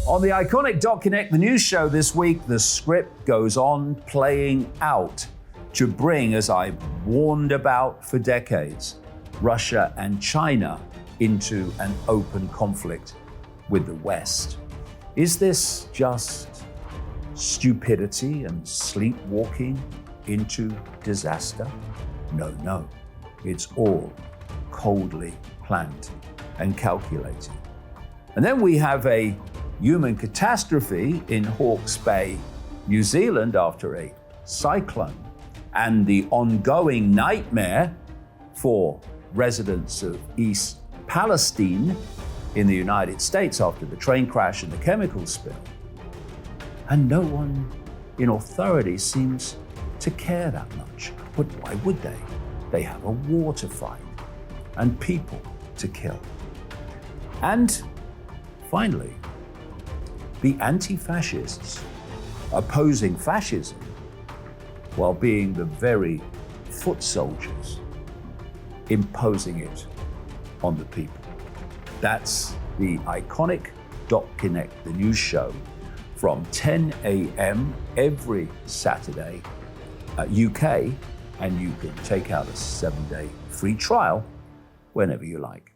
On the Iconic Connect, the news show this week, the script goes on playing out to bring, as I've warned about for decades, Russia and China into an open conflict with the West. Is this just stupidity and sleepwalking into disaster? No. It's all coldly planned and calculated. And then we have a human catastrophe in Hawke's Bay, New Zealand, after a cyclone, and the ongoing nightmare for residents of East Palestine in the United States after the train crash and the chemical spill. And no one in authority seems to care that much. But why would they? They have a war to fight and people to kill. And finally, the anti-fascists opposing fascism while being the very foot soldiers imposing it on the people. That's the Iconic Connect, the news show, from 10 a.m. every Saturday UK, and you can take out a 7-day free trial whenever you like.